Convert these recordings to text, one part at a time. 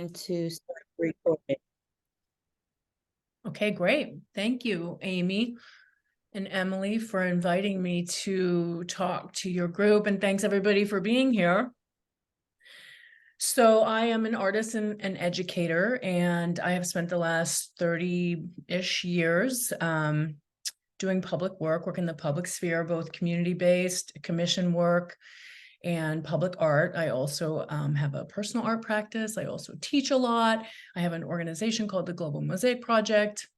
to start recording. Okay, great. Thank you, Amy and Emily, for inviting me to talk to your group, and thanks everybody for being here. So I am an artist and an educator, and I have spent the last 30-ish years doing public work in the public sphere, both community-based, commission work, and public art. I also have a personal art practice. I also teach a lot. I have an organization called the Global Mosaic Project.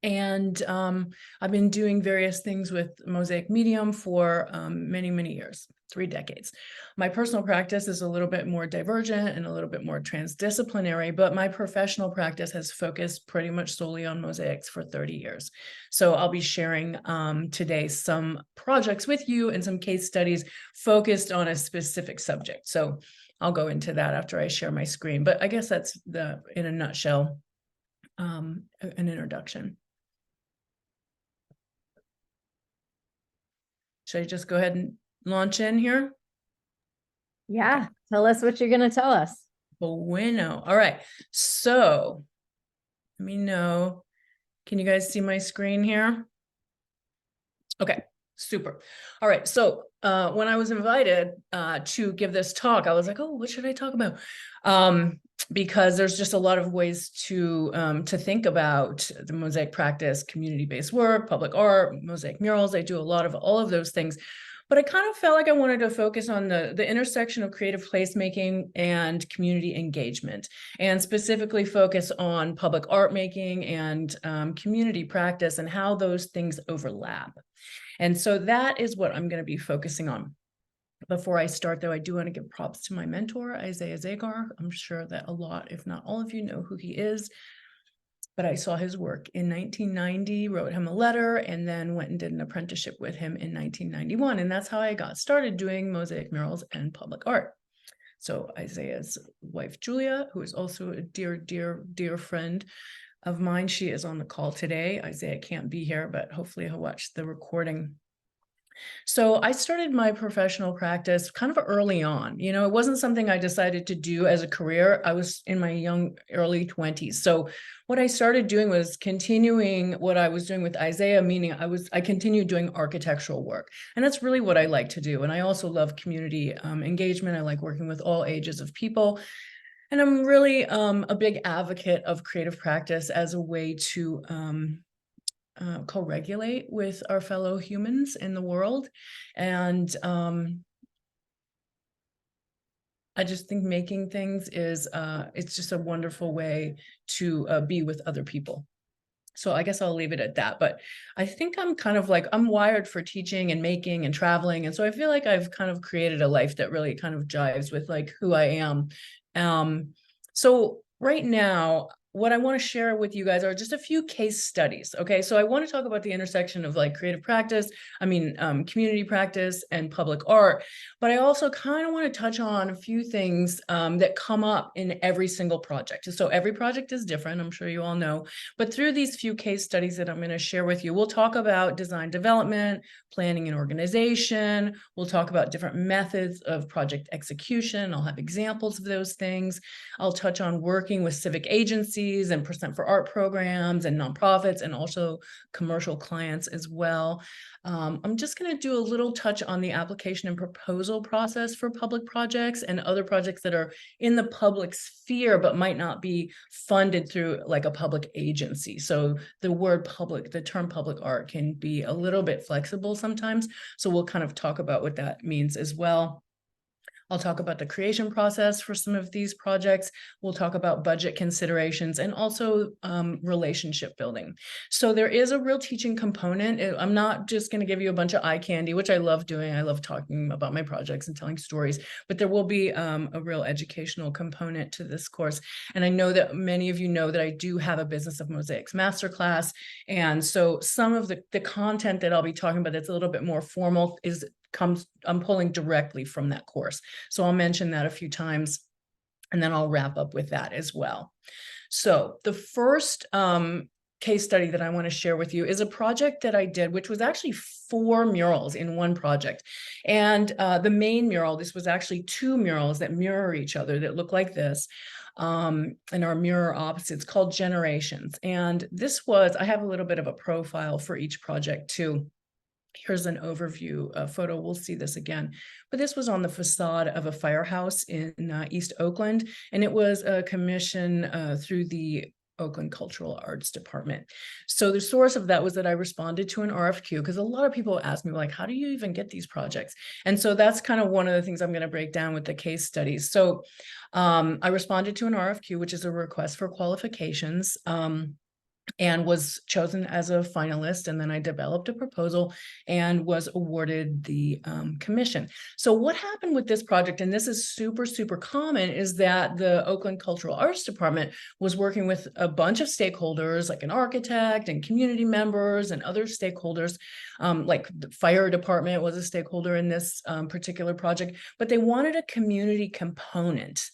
And I've been doing various things with Mosaic Medium for many, many years, 3 decades. My personal practice is a little bit more divergent and a little bit more transdisciplinary, but my professional practice has focused pretty much solely on mosaics for 30 years. So I'll be sharing today some projects with you and some case studies focused on a specific subject. So I'll go into that after I share my screen, but I guess that's in a nutshell, an introduction. Should I just go ahead and launch in here? Yeah, okay. Tell us what you're going to tell us. Bueno. All right. So let me know. Can you guys see my screen here? Okay, super. All right. So when I was invited to give this talk, I was like, oh, what should I talk about? Because there's just a lot of ways to think about the mosaic practice, community-based work, public art, mosaic murals. I do a lot of all of those things, but I kind of felt like I wanted to focus on the intersection of creative placemaking and community engagement, and specifically focus on public art making and community practice and how those things overlap. And so that is what I'm going to be focusing on. Before I start, though, I do want to give props to my mentor, Isaiah Zagar. I'm sure that a lot, if not all of you, know who he is. But I saw his work in 1990, wrote him a letter, and then went and did an apprenticeship with him in 1991. And that's how I got started doing mosaic murals and public art. So Isaiah's wife, Julia, who is also a dear, dear, dear friend of mine, she is on the call today. Isaiah can't be here, but hopefully he'll watch the recording. So I started my professional practice kind of early on. You know, it wasn't something I decided to do as a career. I was in my early 20s. So what I started doing was continuing what I was doing with Isaiah, meaning I continued doing architectural work. And that's really what I like to do. And I also love community engagement. I like working with all ages of people. And I'm really a big advocate of creative practice as a way to co-regulate with our fellow humans in the world. And I just think making things is, it's just a wonderful way to be with other people. So I guess I'll leave it at that. But I think I'm kind of like, I'm wired for teaching and making and traveling. And so I feel like I've kind of created a life that really kind of jives with like who I am. So right now, what I want to share with you guys are just a few case studies. Okay, so I want to talk about the intersection of like creative practice, community practice and public art, but I also kind of want to touch on a few things that come up in every single project. So every project is different, I'm sure you all know, but through these few case studies that I'm going to share with you, we'll talk about design development, planning and organization. We'll talk about different methods of project execution. I'll have examples of those things. I'll touch on working with civic agencies and Percent for Art programs and nonprofits and also commercial clients as well. I'm just going to do a little touch on the application and proposal process for public projects and other projects that are in the public sphere but might not be funded through like a public agency. So the term public art can be a little bit flexible sometimes. So we'll kind of talk about what that means as well. I'll talk about the creation process for some of these projects. We'll talk about budget considerations and also relationship building. So there is a real teaching component. I'm not just going to give you a bunch of eye candy, which I love doing. I love talking about my projects and telling stories, but there will be a real educational component to this course. And I know that many of you know that I do have a Business of Mosaics masterclass. And so some of the content that I'll be talking about that's a little bit more formal I'm pulling directly from that course. So I'll mention that a few times and then I'll wrap up with that as well. So the first case study that I want to share with you is a project that I did, which was actually 4 murals in one project. And the main mural, this was actually 2 murals that mirror each other that look like this. in our mirror opposite. It's called Generations. And this was, I have a little bit of a profile for each project too. Here's an overview photo. We'll see this again. But this was on the facade of a firehouse in East Oakland. And it was a commission through the Oakland Cultural Arts Department. So the source of that was that I responded to an RFQ, because a lot of people ask me, like, how do you even get these projects? And so that's kind of one of the things I'm going to break down with the case studies. So I responded to an RFQ, which is a request for qualifications. And was chosen as a finalist. And then I developed a proposal and was awarded the commission. So what happened with this project, and this is super, super common, is that the Oakland Cultural Arts Department was working with a bunch of stakeholders, like an architect and community members and other stakeholders, like the fire department was a stakeholder in this particular project, but they wanted a community component.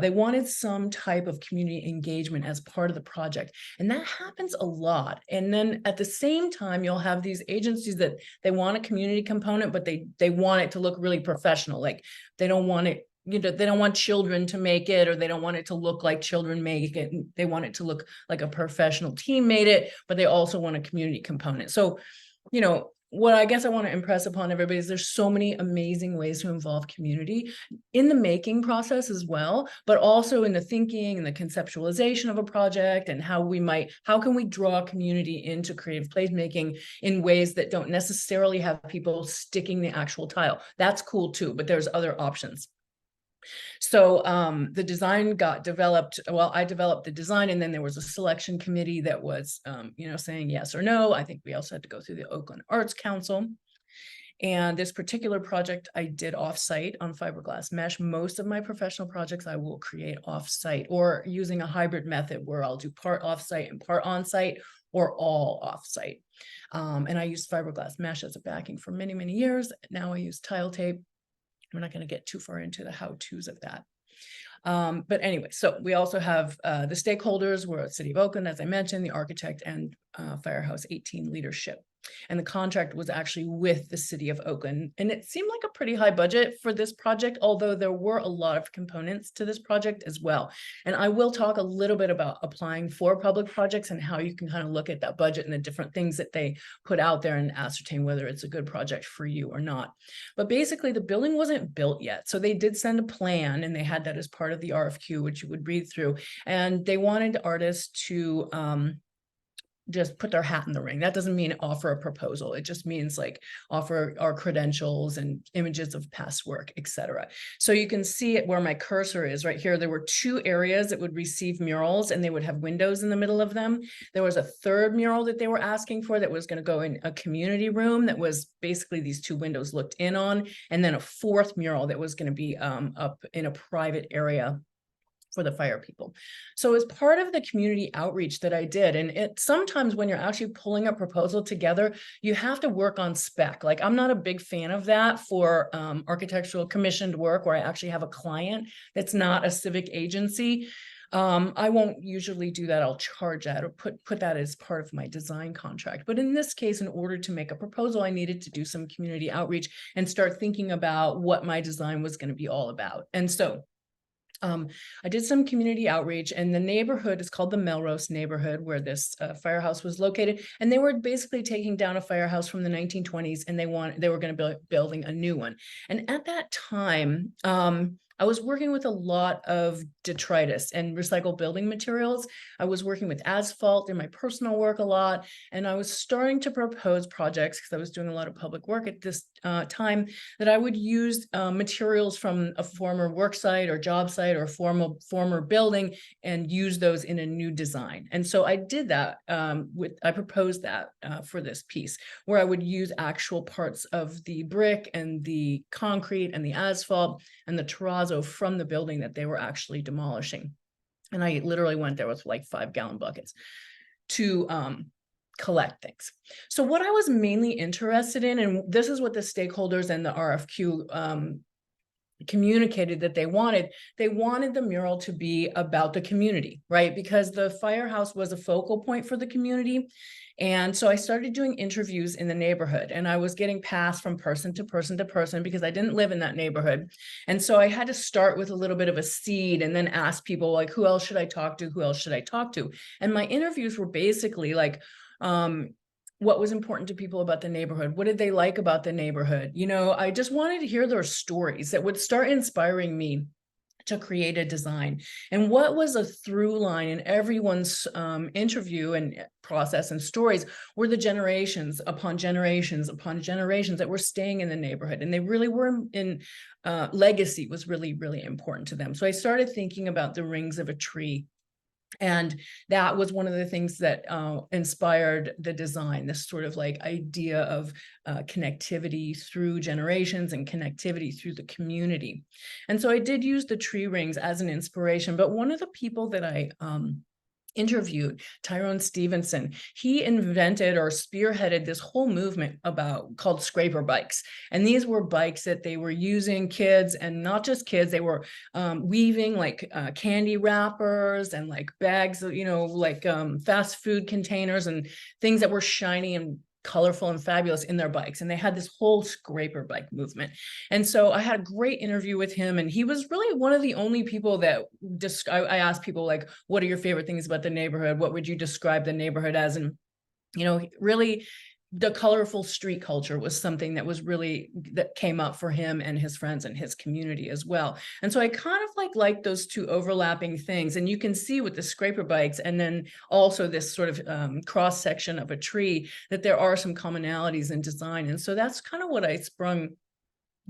They wanted some type of community engagement as part of the project. And that happens a lot. And then at the same time, you'll have these agencies that they want a community component, but they want it to look really professional. Like they don't want it, you know, they don't want children to make it, or they don't want it to look like children make it. They want it to look like a professional team made it, but they also want a community component. So, you know, what I guess I want to impress upon everybody is there's so many amazing ways to involve community in the making process as well, but also in the thinking and the conceptualization of a project, and how can we draw community into creative placemaking in ways that don't necessarily have people sticking the actual tile. That's cool too, but there's other options. So the design got developed. Well, I developed the design, and then there was a selection committee that was, you know, saying yes or no. I think we also had to go through the Oakland Arts Council. And this particular project I did offsite on fiberglass mesh. Most of my professional projects I will create offsite, or using a hybrid method where I'll do part offsite and part onsite, or all offsite. And I used fiberglass mesh as a backing for many, many years. Now I use tile tape. We're not going to get too far into the how-tos of that. But anyway, so we also have the stakeholders were City of Oakland, as I mentioned, the architect, and Firehouse 18 leadership. And the contract was actually with the City of Oakland. And it seemed like a pretty high budget for this project, although there were a lot of components to this project as well. And I will talk a little bit about applying for public projects and how you can kind of look at that budget and the different things that they put out there and ascertain whether it's a good project for you or not. But basically, the building wasn't built yet. So they did send a plan, and they had that as part of the RFQ, which you would read through. And they wanted artists to just put their hat in the ring. That doesn't mean offer a proposal. It just means like offer our credentials and images of past work, etc. So you can see it where my cursor is right here. There were 2 areas that would receive murals, and they would have windows in the middle of them. There was a third mural that they were asking for that was going to go in a community room that was basically these 2 windows looked in on, and then a 4th mural that was going to be up in a private area for the fire people. So as part of the community outreach that I did, and it sometimes when you're actually pulling a proposal together, you have to work on spec. Like I'm not a big fan of that for architectural commissioned work where I actually have a client that's not a civic agency. I won't usually do that. I'll charge that or put that as part of my design contract. But in this case, in order to make a proposal, I needed to do some community outreach and start thinking about what my design was going to be all about. And so I did some community outreach, and the neighborhood is called the Melrose neighborhood, where this firehouse was located. And they were basically taking down a firehouse from the 1920s, and they were going to be building a new one. And at that time, I was working with a lot of detritus and recycled building materials. I was working with asphalt in my personal work a lot, and I was starting to propose projects, because I was doing a lot of public work at this time, that I would use materials from a former work site or job site or former building and use those in a new design. And so I did that I proposed that for this piece, where I would use actual parts of the brick and the concrete and the asphalt and the terrazzo from the building that they were actually demolishing. And I literally went there with like 5-gallon buckets to collect things. So what I was mainly interested in, and this is what the stakeholders and the RFQ communicated that they wanted the mural to be about the community, right? Because the Firehouse was a focal point for the community. And so I started doing interviews in the neighborhood, and I was getting passed from person to person to person because I didn't live in that neighborhood. And so I had to start with a little bit of a seed and then ask people like, who else should I talk to? Who else should I talk to? And my interviews were basically like, what was important to people about the neighborhood? What did they like about the neighborhood? You know, I just wanted to hear their stories that would start inspiring me to create a design. And what was a through line in everyone's interview and process and stories were the generations upon generations upon generations that were staying in the neighborhood. And they really were in legacy was really, really important to them. So I started thinking about the rings of a tree. And that was one of the things that inspired the design, this sort of like idea of connectivity through generations and connectivity through the community. And so I did use the tree rings as an inspiration, but one of the people that I interviewed, Tyrone Stevenson, he invented or spearheaded this whole movement called scraper bikes. And these were bikes that they were using, kids, and not just kids, they were weaving like candy wrappers and like bags, you know, like fast food containers and things that were shiny and colorful and fabulous in their bikes. And they had this whole scraper bike movement. And so I had a great interview with him, and he was really one of the only people that I asked people like, what are your favorite things about the neighborhood? What would you describe the neighborhood as? And, you know, really the colorful street culture was something that was really, that came up for him and his friends and his community as well. And so I kind of like those two overlapping things. And you can see with the scraper bikes and then also this sort of cross section of a tree that there are some commonalities in design. And so that's kind of what I sprung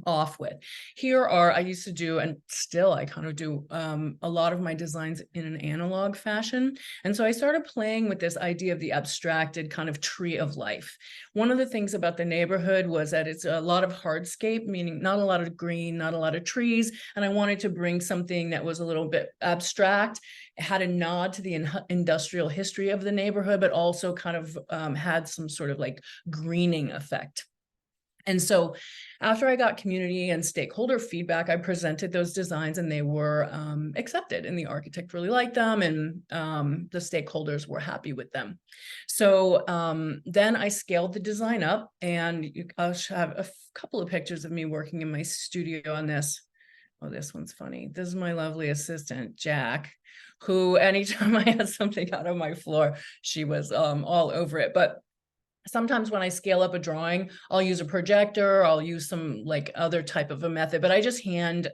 off with. Here are, I used to do, and still I kind of do a lot of my designs in an analog fashion. And so I started playing with this idea of the abstracted kind of tree of life. One of the things about the neighborhood was that it's a lot of hardscape, meaning not a lot of green, not a lot of trees. And I wanted to bring something that was a little bit abstract. It had a nod to the industrial history of the neighborhood, but also kind of had some sort of like greening effect. And so after I got community and stakeholder feedback, I presented those designs and they were accepted, and the architect really liked them, and the stakeholders were happy with them. So then I scaled the design up, and I'll have a couple of pictures of me working in my studio on this. Oh, this one's funny. This is my lovely assistant, Jack, who anytime I had something out on my floor, she was all over it. But sometimes when I scale up a drawing, I'll use a projector, I'll use some like other type of a method, but I just hand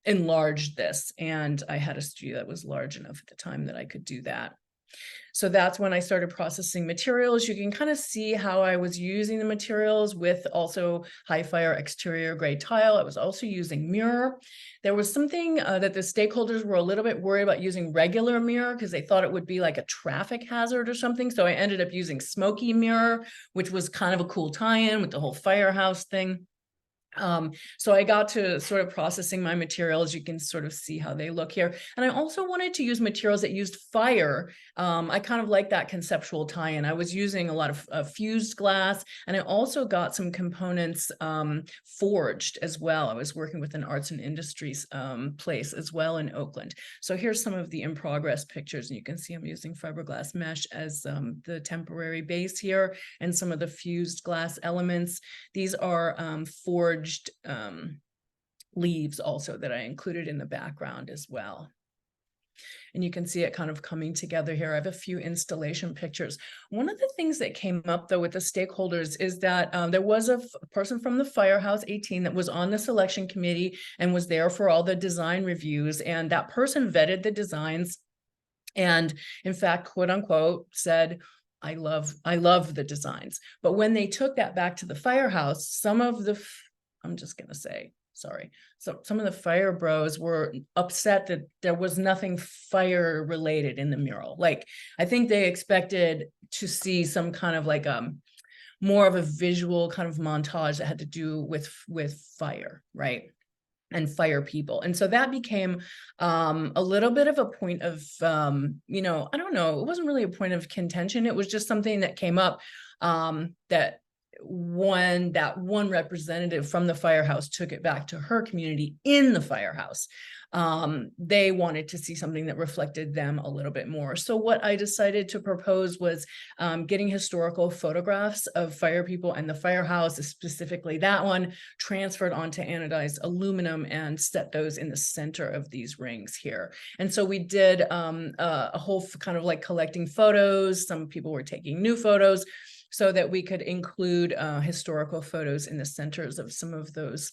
enlarged this. And I had a studio that was large enough at the time that I could do that. So that's when I started processing materials. You can kind of see how I was using the materials with also high fire exterior gray tile. I was also using mirror. There was something that the stakeholders were a little bit worried about using regular mirror because they thought it would be like a traffic hazard or something. So I ended up using smoky mirror, which was kind of a cool tie-in with the whole Firehouse thing. So I got to sort of processing my materials. You can sort of see how they look here. And I also wanted to use materials that used fire. I kind of like that conceptual tie-in. I was using a lot of fused glass, and I also got some components forged as well. I was working with an arts and industries place as well in Oakland. So here's some of the in progress pictures, and you can see I'm using fiberglass mesh as the temporary base here, and some of the fused glass elements. These are forged leaves also that I included in the background as well. And you can see it kind of coming together here. I have a few installation pictures. One of the things that came up though with the stakeholders is that there was a person from the Firehouse 18 that was on the selection committee and was there for all the design reviews. And that person vetted the designs and in fact, quote unquote, said, I love the designs. But when they took that back to the Firehouse, some of the I'm just going to say, sorry. So some of the fire bros were upset that there was nothing fire related in the mural. Like, I think they expected to see some kind of like more of a visual kind of montage that had to do with fire, right? And fire people. And so that became a little bit of a point of, you know, I don't know, it wasn't really a point of contention. It was just something that came up that when that one representative from the Firehouse took it back to her community in the Firehouse, they wanted to see something that reflected them a little bit more. So what I decided to propose was getting historical photographs of fire people and the Firehouse, specifically that one, transferred onto anodized aluminum and set those in the center of these rings here. And so we did a whole kind of like collecting photos. Some people were taking new photos so that we could include historical photos in the centers of some of those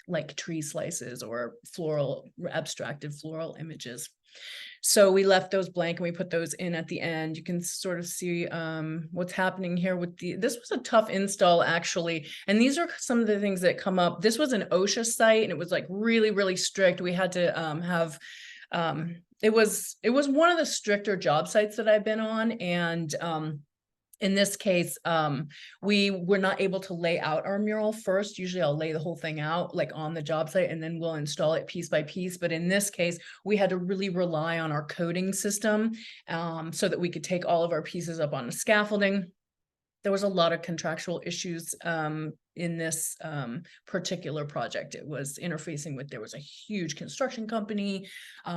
like tree slices or floral, abstracted floral images. So we left those blank and we put those in at the end. You can sort of see what's happening here with this was a tough install actually. And these are some of the things that come up. This was an OSHA site and it was like really, really strict. We had to have, it was one of the stricter job sites that I've been on. And in this case, we were not able to lay out our mural first. Usually I'll lay the whole thing out like on the job site and then we'll install it piece by piece. But in this case, we had to really rely on our coding system so that we could take all of our pieces up on the scaffolding. There was a lot of contractual issues in this particular project. It was interfacing with, there was a huge construction company.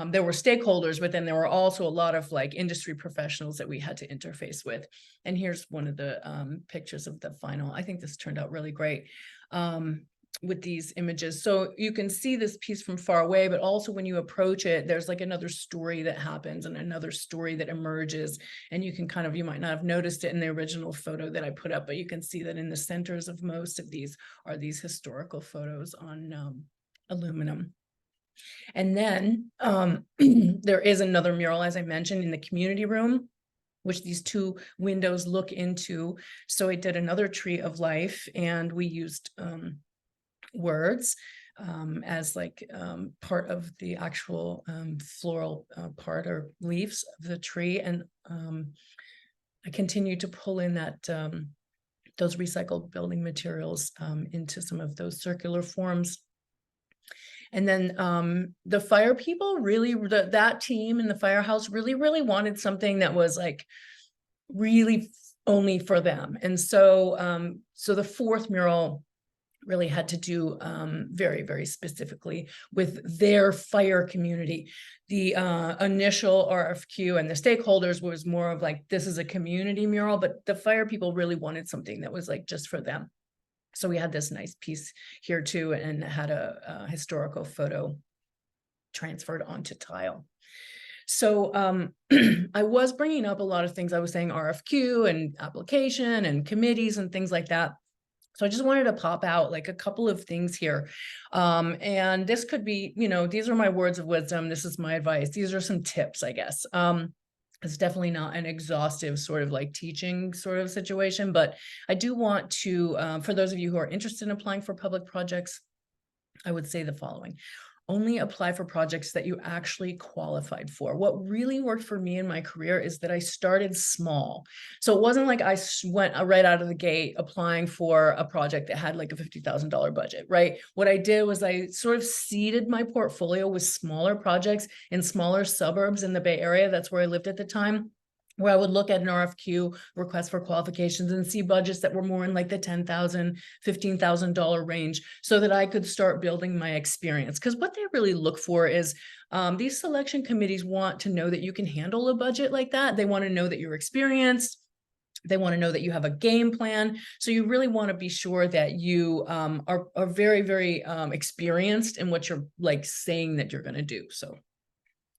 There were stakeholders, but then there were also a lot of like industry professionals that we had to interface with. And here's one of the pictures of the final. I think this turned out really great. With these images. So you can see this piece from far away, but also when you approach it, there's like another story that happens and another story that emerges. And you can kind of, you might not have noticed it in the original photo that I put up, but you can see that in the centers of most of these are these historical photos on aluminum. And then there is another mural, as I mentioned, in the community room, which these two windows look into. So I did another tree of life and we used words as like part of the actual floral part or leaves of the tree. And I continue to pull in that those recycled building materials into some of those circular forms. And then the fire people really, that team in the Firehouse really, really wanted something that was like really only for them. And so, so the fourth mural really had to do very, very specifically with their fire community. The initial RFQ and the stakeholders was more of like, this is a community mural, but the fire people really wanted something that was like just for them. So we had this nice piece here too, and had a historical photo transferred onto tile. So I was bringing up a lot of things. I was saying RFQ and application and committees and things like that. So I just wanted to pop out like a couple of things here. And this could be, you know, these are my words of wisdom. This is my advice. These are some tips, I guess. It's definitely not an exhaustive sort of like teaching sort of situation, but I do want to, for those of you who are interested in applying for public projects, I would say the following. Only apply for projects that you actually qualified for. What really worked for me in my career is that I started small. So it wasn't like I went right out of the gate applying for a project that had like a $50,000 budget, right? What I did was I sort of seeded my portfolio with smaller projects in smaller suburbs in the Bay Area. That's where I lived at the time, where I would look at an RFQ, request for qualifications, and see budgets that were more in like the $10,000, $15,000 range, so that I could start building my experience. Because what they really look for is these selection committees want to know that you can handle a budget like that. They want to know that you're experienced. They want to know that you have a game plan. So you really want to be sure that you are very, very experienced in what you're like saying that you're going to do. So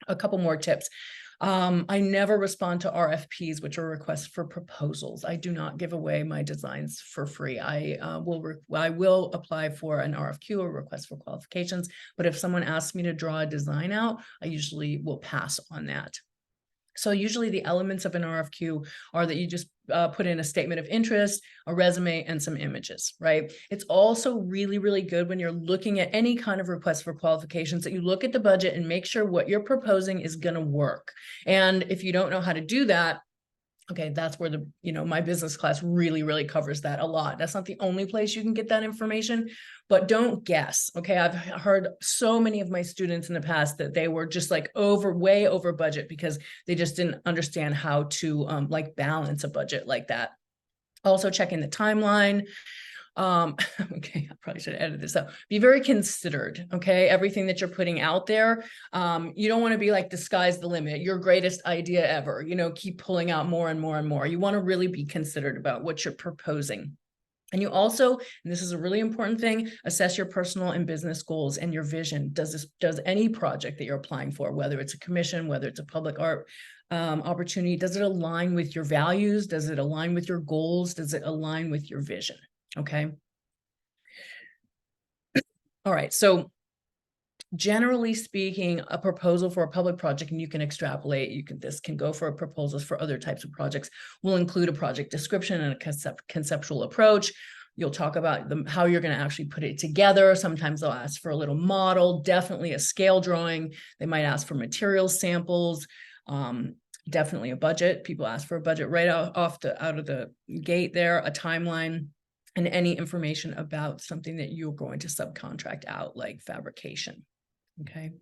a couple more tips. I never respond to RFPs, which are requests for proposals. I do not give away my designs for free. I will apply for an RFQ or request for qualifications, but if someone asks me to draw a design out, I usually will pass on that. So usually the elements of an RFQ are that you just put in a statement of interest, a resume, and some images, right? It's also really, really good when you're looking at any kind of request for qualifications that you look at the budget and make sure what you're proposing is going to work. And if you don't know how to do that, okay, that's where the, you know, my business class really, really covers that a lot. That's not the only place you can get that information, but don't guess. Okay. I've heard so many of my students in the past that they were just like way over budget because they just didn't understand how to like balance a budget like that. Also checking the timeline. Okay, I probably should edit this out. Be very considered, okay? Everything that you're putting out there. You don't want to be like, the sky's the limit, your greatest idea ever, keep pulling out more and more and more. You want to really be considered about what you're proposing. And you also, and this is a really important thing, assess your personal and business goals and your vision. Does any project that you're applying for, whether it's a commission, whether it's a public art opportunity, does it align with your values? Does it align with your goals? Does it align with your vision? Okay. All right. So generally speaking, a proposal for a public project, and you can extrapolate, this can go for proposals for other types of projects, will include a project description and a conceptual approach. You'll talk about how you're going to actually put it together. Sometimes they'll ask for a little model, definitely a scale drawing. They might ask for material samples, definitely a budget. People ask for a budget right out of the gate there, a timeline, and any information about something that you're going to subcontract out, like fabrication. Okay.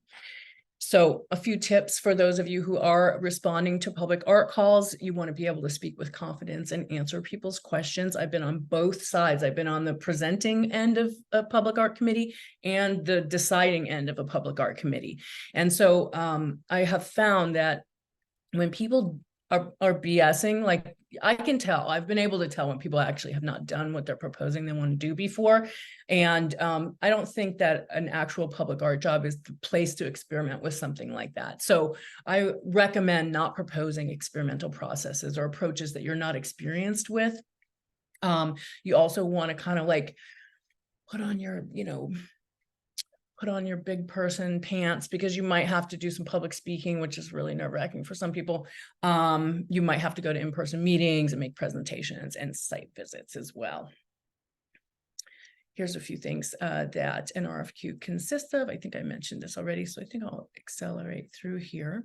So a few tips for those of you who are responding to public art calls. You want to be able to speak with confidence and answer people's questions. I've been on both sides. I've been on the presenting end of a public art committee and the deciding end of a public art committee. And so I have found that when people are BSing, like, I can tell, I've been able to tell when people actually have not done what they're proposing they want to do before. And I don't think that an actual public art job is the place to experiment with something like that. So I recommend not proposing experimental processes or approaches that you're not experienced with. You also want to kind of like put on your, put on your big person pants, because you might have to do some public speaking, which is really nerve-wracking for some people. You might have to go to in-person meetings and make presentations and site visits as well. Here's a few things that an RFQ consists of. I think I mentioned this already, so I think I'll accelerate through here.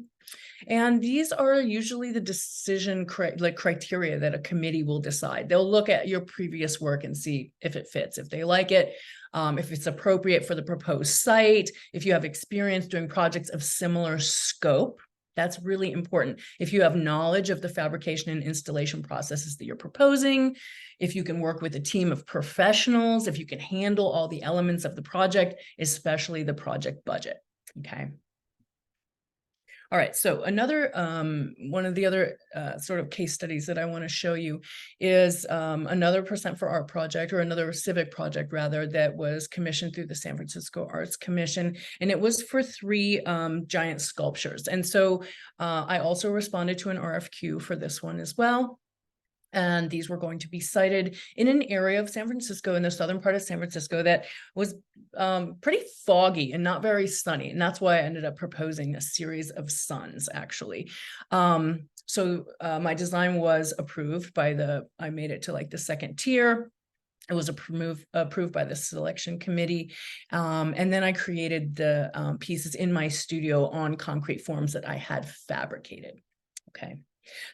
And these are usually the decision criteria that a committee will decide. They'll look at your previous work and see if it fits, if they like it, if it's appropriate for the proposed site, if you have experience doing projects of similar scope. That's really important. If you have knowledge of the fabrication and installation processes that you're proposing, if you can work with a team of professionals, if you can handle all the elements of the project, especially the project budget. Okay. All right, so another one of the other sort of case studies that I want to show you is another Percent for Art project, or another civic project rather, that was commissioned through the San Francisco Arts Commission, and it was for 3 giant sculptures. And so I also responded to an RFQ for this one as well. And these were going to be sited in an area of San Francisco, in the southern part of San Francisco, that was pretty foggy and not very sunny. And that's why I ended up proposing a series of suns, actually. So my design was approved by I made it to like the 2nd tier. It was approved by the selection committee. And then I created the pieces in my studio on concrete forms that I had fabricated. Okay.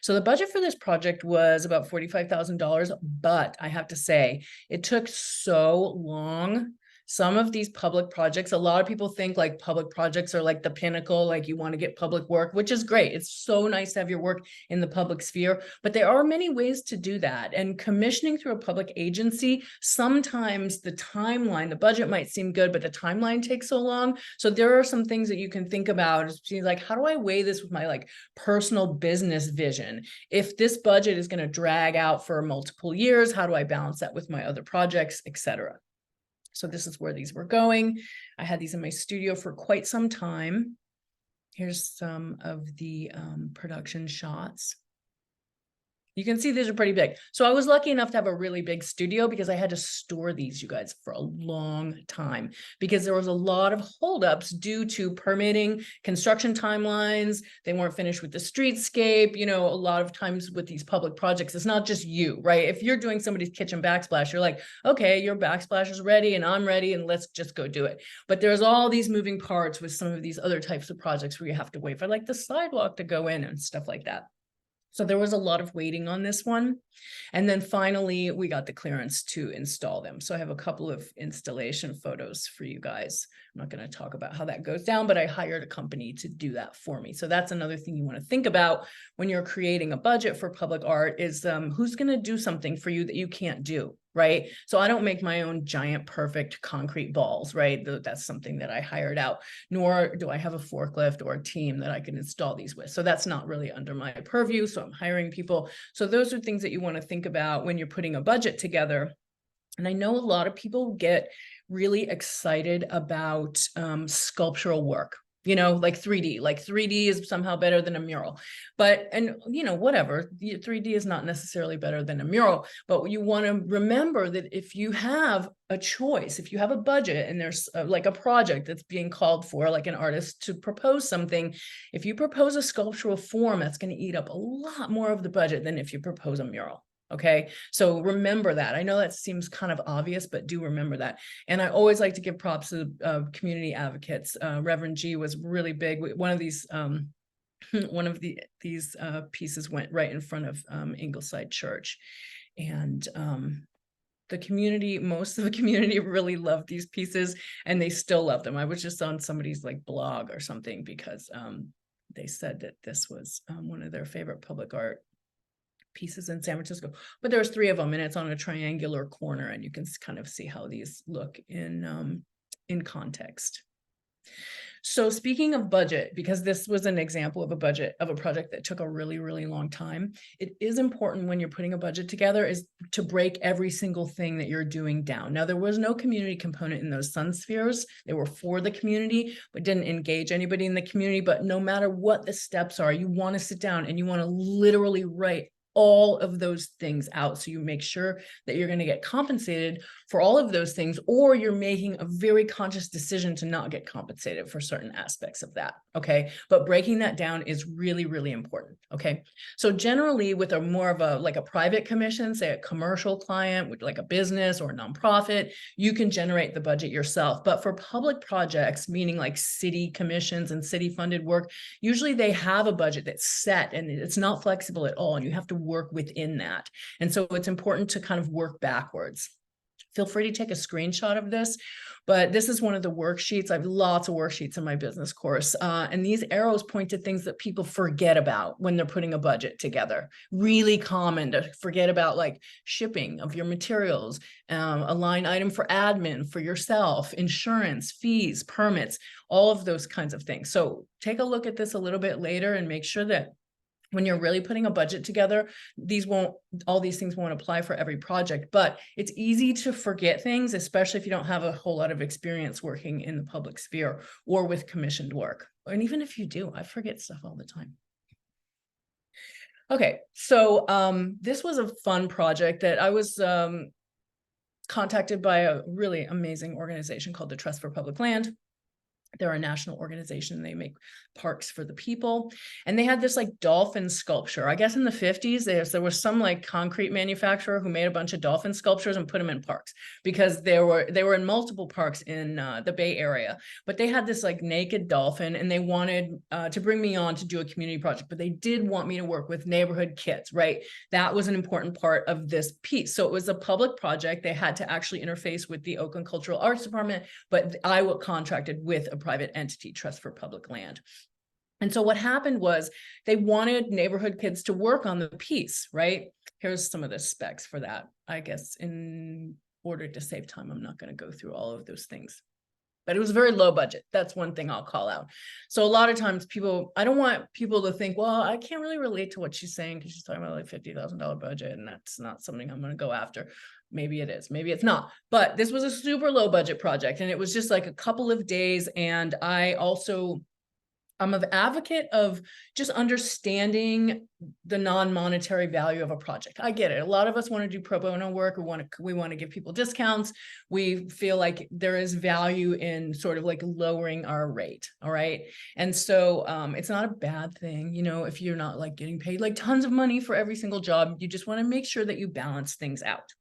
So the budget for this project was about $45,000, but I have to say it took so long. Some of these public projects, a lot of people think like public projects are like the pinnacle, like you want to get public work, which is great. It's so nice to have your work in the public sphere, but there are many ways to do that. And commissioning through a public agency, sometimes the timeline, the budget might seem good, but the timeline takes so long. So there are some things that you can think about. It's like, how do I weigh this with my like personal business vision? If this budget is going to drag out for multiple years, how do I balance that with my other projects, etc.? So this is where these were going. I had these in my studio for quite some time. Here's some of the production shots. You can see these are pretty big. So I was lucky enough to have a really big studio, because I had to store these, you guys, for a long time, because there was a lot of holdups due to permitting, construction timelines. They weren't finished with the streetscape. A lot of times with these public projects, it's not just you, right? If you're doing somebody's kitchen backsplash, you're like, okay, your backsplash is ready and I'm ready and let's just go do it. But there's all these moving parts with some of these other types of projects where you have to wait for like the sidewalk to go in and stuff like that. So there was a lot of waiting on this one. And then finally, we got the clearance to install them. So I have a couple of installation photos for you guys. I'm not going to talk about how that goes down, but I hired a company to do that for me. So that's another thing you want to think about when you're creating a budget for public art is who's going to do something for you that you can't do, right? So I don't make my own giant, perfect concrete balls, right? That's something that I hired out, nor do I have a forklift or a team that I can install these with. So that's not really under my purview. So I'm hiring people. So those are things that you want to think about when you're putting a budget together. And I know a lot of people get really excited about sculptural work, you know, like 3D is somehow better than a mural, but, and you know, whatever, 3D is not necessarily better than a mural, but you want to remember that if you have a choice, if you have a budget and there's like a project that's being called for, like an artist to propose something, if you propose a sculptural form, that's going to eat up a lot more of the budget than if you propose a mural. Okay, so remember that. I know that seems kind of obvious, but do remember that. And I always like to give props to community advocates. Reverend G was really big. One of these these pieces went right in front of Ingleside Church, and the community, most of the community really loved these pieces, and they still love them. I was just on somebody's like blog or something because they said that this was one of their favorite public art pieces in San Francisco, but there's 3 of them and it's on a triangular corner, and you can kind of see how these look in context. So speaking of budget, because this was an example of a budget of a project that took a really, really long time, it is important when you're putting a budget together is to break every single thing that you're doing down. Now, there was no community component in those sun spheres. They were for the community, but didn't engage anybody in the community. But no matter what the steps are, you want to sit down and you want to literally write all of those things out. So you make sure that you're going to get compensated for all of those things, or you're making a very conscious decision to not get compensated for certain aspects of that. Okay. But breaking that down is really, really important. Okay. So generally with a more of a, like a private commission, say a commercial client with like a business or a nonprofit, you can generate the budget yourself. But for public projects, meaning like city commissions and city funded work, usually they have a budget that's set and it's not flexible at all. And you have to work within that. And so it's important to kind of work backwards. Feel free to take a screenshot of this, but this is one of the worksheets. I have lots of worksheets in my business course. And these arrows point to things that people forget about when they're putting a budget together. Really common to forget about, like shipping of your materials, a line item for admin for yourself, insurance, fees, permits, all of those kinds of things. So take a look at this a little bit later and make sure that when you're really putting a budget together, all these things won't apply for every project, but it's easy to forget things, especially if you don't have a whole lot of experience working in the public sphere or with commissioned work. And even if you do, I forget stuff all the time. Okay, so this was a fun project that I was contacted by a really amazing organization called the Trust for Public Land. They're a national organization. They make parks for the people. And they had this like dolphin sculpture. I guess in the 50s, there was some like concrete manufacturer who made a bunch of dolphin sculptures and put them in parks, because they were in multiple parks in the Bay Area. But they had this like naked dolphin, and they wanted to bring me on to do a community project, but they did want me to work with neighborhood kids, right? That was an important part of this piece. So it was a public project. They had to actually interface with the Oakland Cultural Arts Department, but I was contracted with a private entity, Trust for Public Land. And so what happened was they wanted neighborhood kids to work on the piece, right? Here's some of the specs for that. I guess in order to save time, I'm not going to go through all of those things, but it was very low budget. That's one thing I'll call out. So a lot of times I don't want people to think, well, I can't really relate to what she's saying because she's talking about like $50,000 budget, and that's not something I'm going to go after. Maybe it is, maybe it's not, but this was a super low budget project, and it was just like a couple of days. And I'm an advocate of just understanding the non-monetary value of a project. I get it. A lot of us want to do pro bono work. We want to give people discounts. We feel like there is value in sort of like lowering our rate. All right. And so it's not a bad thing, you know, if you're not like getting paid like tons of money for every single job. You just want to make sure that you balance things out.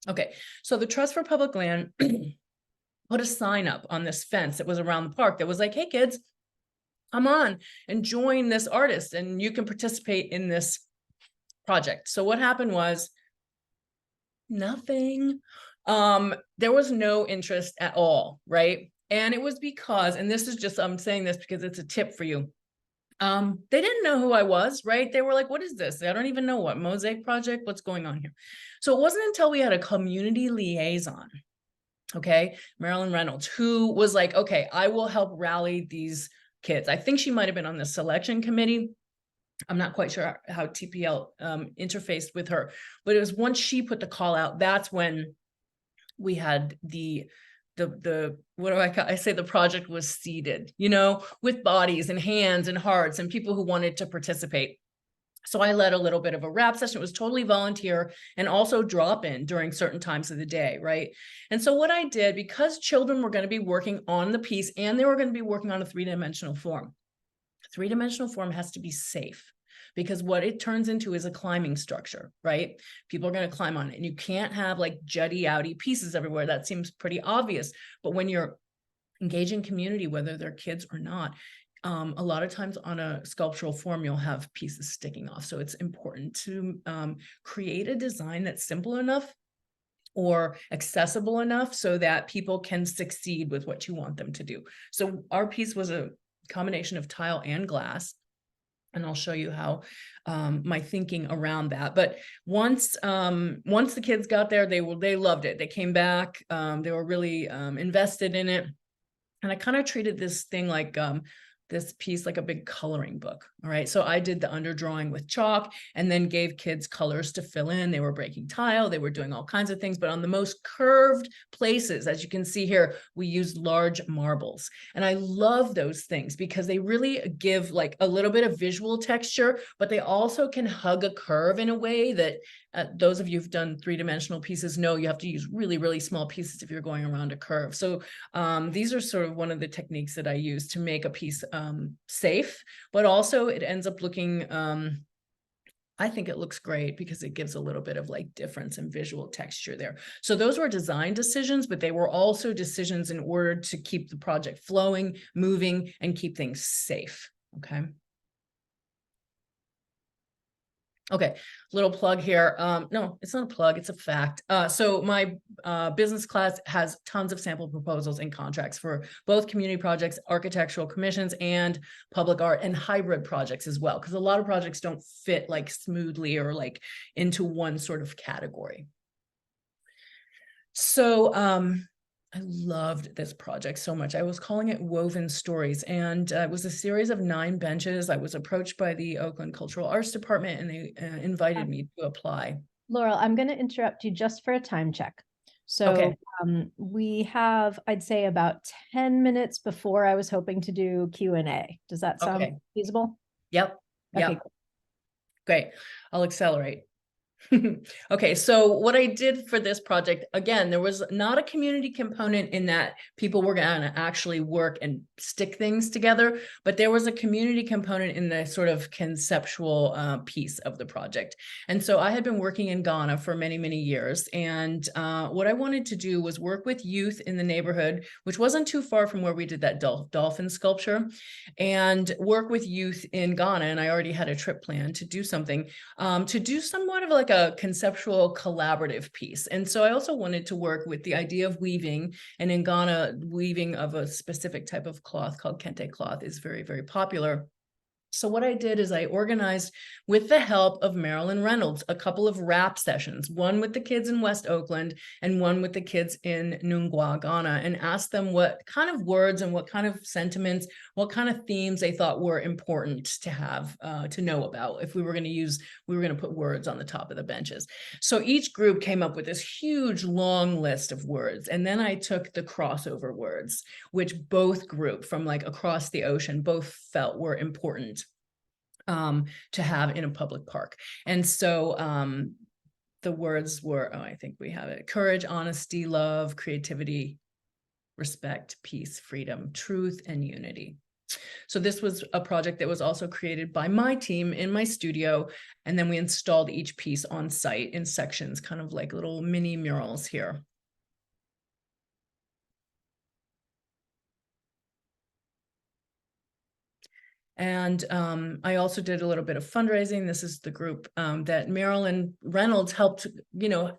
Okay. So the Trust for Public Land put a sign up on this fence that was around the park that was like, hey kids, come on and join this artist and you can participate in this project. So what happened was nothing. There was no interest at all, right? And it was because, and this is just, I'm saying this because it's a tip for you. They didn't know who I was, right? They were like, what is this? I don't even know what Mosaic project, what's going on here? So it wasn't until we had a community liaison, okay, Marilyn Reynolds, who was like, okay, I will help rally these kids. I think she might've been on the selection committee. I'm not quite sure how TPL interfaced with her, but it was once she put the call out, that's when we had the what do I say, the project was seeded, you know, with bodies and hands and hearts and people who wanted to participate. So I led a little bit of a rap session. It was totally volunteer and also drop in during certain times of the day, right? And so what I did, because children were going to be working on the piece and they were going to be working on a three-dimensional form. A three-dimensional form has to be safe, because what it turns into is a climbing structure, right? People are going to climb on it, and you can't have like jutty outy pieces everywhere. That seems pretty obvious. But when you're engaging community, whether they're kids or not, a lot of times on a sculptural form, you'll have pieces sticking off. So it's important to create a design that's simple enough or accessible enough so that people can succeed with what you want them to do. So our piece was a combination of tile and glass. And I'll show you how my thinking around that. But once the kids got there, they loved it. They came back. They were really invested in it. And I kind of treated this thing like this piece like a big coloring book. All right. So I did the underdrawing with chalk and then gave kids colors to fill in. They were breaking tile. They were doing all kinds of things, but on the most curved places, as you can see here, we used large marbles. And I love those things because they really give like a little bit of visual texture, but they also can hug a curve in a way that those of you who've done three-dimensional pieces know you have to use really, really small pieces if you're going around a curve. So these are sort of one of the techniques that I use to make a piece safe, but also it ends up looking, I think it looks great because it gives a little bit of like difference in visual texture there. So those were design decisions, but they were also decisions in order to keep the project flowing, moving, and keep things safe, okay? Okay, little plug here. No, it's not a plug, it's a fact. So my business class has tons of sample proposals and contracts for both community projects, architectural commissions, and public art and hybrid projects as well, because a lot of projects don't fit like smoothly or like into one sort of category. So I loved this project so much. I was calling it Woven Stories, and it was a series of 9 benches. I was approached by the Oakland Cultural Arts Department, and they invited me to apply. Laurel, I'm going to interrupt you just for a time check. So Okay. We have, I'd say, about 10 minutes before I was hoping to do Q&A. Does that sound feasible? Yep. Okay, Yep. Great. I'll accelerate. Okay, so what I did for this project, again, there was not a community component in that people were going to actually work and stick things together, but there was a community component in the sort of conceptual piece of the project. And so I had been working in Ghana for many, many years. And what I wanted to do was work with youth in the neighborhood, which wasn't too far from where we did that dolphin sculpture, and work with youth in Ghana. And I already had a trip planned to do something, to do somewhat of like a conceptual collaborative piece. And so I also wanted to work with the idea of weaving, and in Ghana, weaving of a specific type of cloth called kente cloth is very, very popular. So what I did is I organized, with the help of Marilyn Reynolds, a couple of rap sessions, one with the kids in West Oakland and one with the kids in Nungwa, Ghana, and asked them what kind of words and what kind of sentiments, what kind of themes they thought were important to have, to know about if we were going to put words on the top of the benches. So each group came up with this huge long list of words. And then I took the crossover words, which both group from like across the ocean, both felt were important to have in a public park. And so the words were, I think we have it: courage, honesty, love, creativity, respect, peace, freedom, truth, and unity. So this was a project that was also created by my team in my studio. And then we installed each piece on site in sections, kind of like little mini murals here. And I also did a little bit of fundraising. This is the group that Marilyn Reynolds helped,